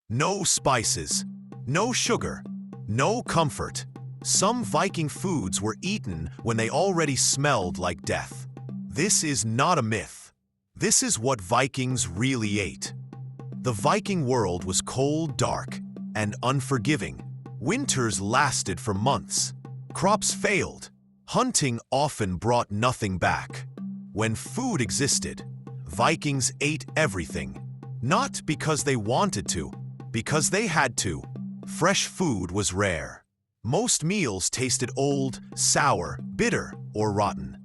No spices, no sugar, no comfort. Some Viking foods were eaten when they already smelled like death. This is not a myth. This is what Vikings really ate. The Viking world was cold, dark, and unforgiving. Winters lasted for months. Crops failed. Hunting often brought nothing back. When food existed, Vikings ate everything. Not because they wanted to, because they had to. Fresh food was rare. Most meals tasted old, sour, bitter, or rotten.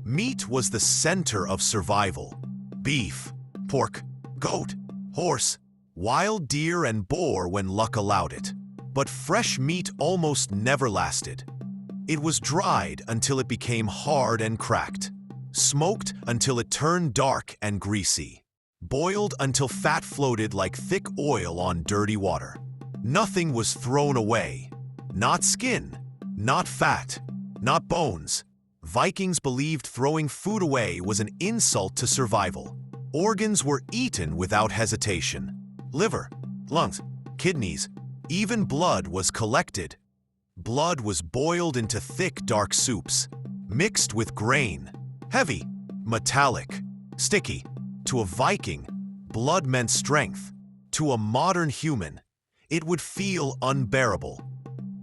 Meat was the center of survival. Beef, pork, goat, horse, wild deer, and boar when luck allowed it. But fresh meat almost never lasted. It was dried until it became hard and cracked, smoked until it turned dark and greasy, boiled until fat floated like thick oil on dirty water. Nothing was thrown away. Not skin, not fat, not bones. Vikings believed throwing food away was an insult to survival. Organs were eaten without hesitation. Liver, lungs, kidneys, even blood was collected. Blood was boiled into thick, dark soups, mixed with grain, heavy, metallic, sticky. To a Viking, blood meant strength. To a modern human, it would feel unbearable.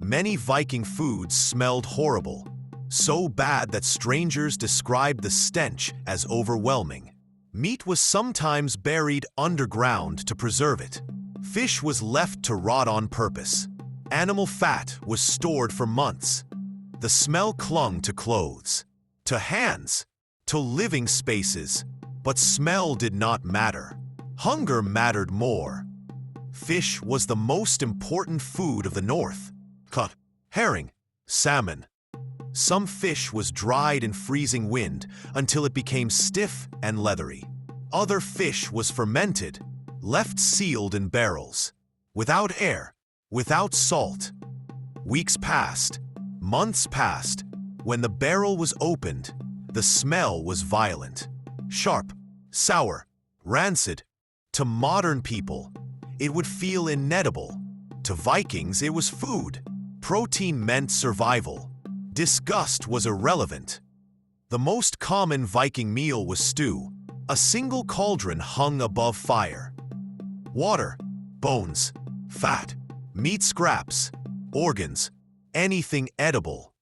Many Viking foods smelled horrible, so bad that strangers described the stench as overwhelming. Meat was sometimes buried underground to preserve it. Fish was left to rot on purpose. Animal fat was stored for months. The smell clung to clothes, to hands, to living spaces. But smell did not matter. Hunger mattered more. Fish was the most important food of the North. Cod, herring, salmon. Some fish was dried in freezing wind until it became stiff and leathery. Other fish was fermented, left sealed in barrels, without air, without salt. Weeks passed, months passed. When the barrel was opened, the smell was violent, sharp, sour, rancid. To modern people, it would feel inedible. To Vikings, it was food. Protein meant survival. Disgust was irrelevant. The most common Viking meal was stew. A single cauldron hung above fire. Water, bones, fat, meat scraps, organs, anything edible.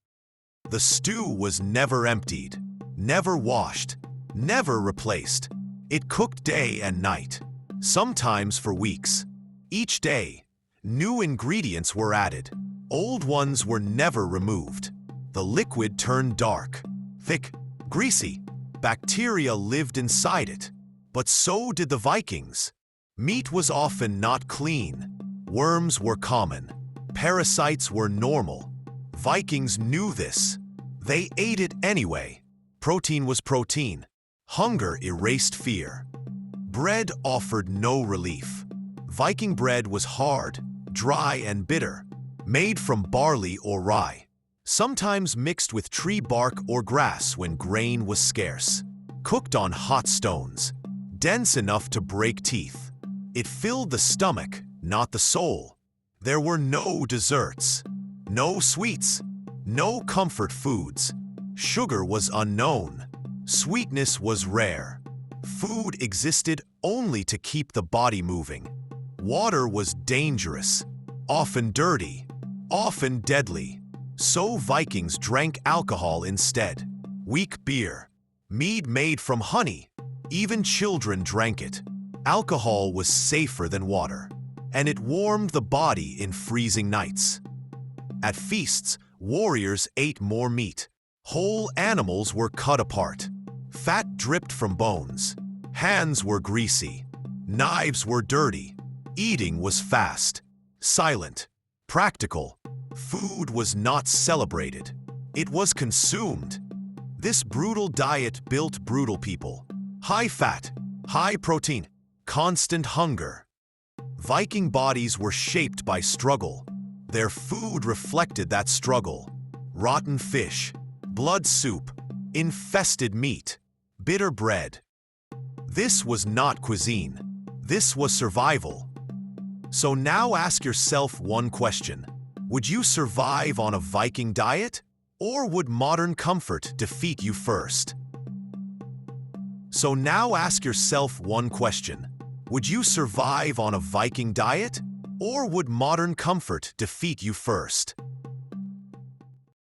The stew was never emptied, never washed, never replaced. It cooked day and night, sometimes for weeks. Each day, new ingredients were added. Old ones were never removed. The liquid turned dark, thick, greasy. Bacteria lived inside it. But so did the Vikings. Meat was often not clean. Worms were common. Parasites were normal. Vikings knew this. They ate it anyway. Protein was protein. Hunger erased fear. Bread offered no relief. Viking bread was hard, dry, and bitter, made from barley or rye, sometimes mixed with tree bark or grass when grain was scarce. Cooked on hot stones, dense enough to break teeth. It filled the stomach, not the soul. There were no desserts, no sweets, no comfort foods. Sugar was unknown. Sweetness was rare. Food existed only to keep the body moving. Water was dangerous, often dirty, often deadly. So Vikings drank alcohol instead. Weak beer, mead made from honey. Even children drank it. Alcohol was safer than water, and it warmed the body in freezing nights. At feasts, warriors ate more meat. Whole animals were cut apart. Fat dripped from bones. Hands were greasy. Knives were dirty. Eating was fast, silent, practical. Food was not celebrated. It was consumed. This brutal diet built brutal people. High fat, high protein, constant hunger. Viking bodies were shaped by struggle. Their food reflected that struggle. Rotten fish, blood soup, infested meat, bitter bread. This was not cuisine. This was survival. So now ask yourself one question. Would you survive on a Viking diet? Or would modern comfort defeat you first? So now ask yourself one question. Would you survive on a Viking diet? Or would modern comfort defeat you first?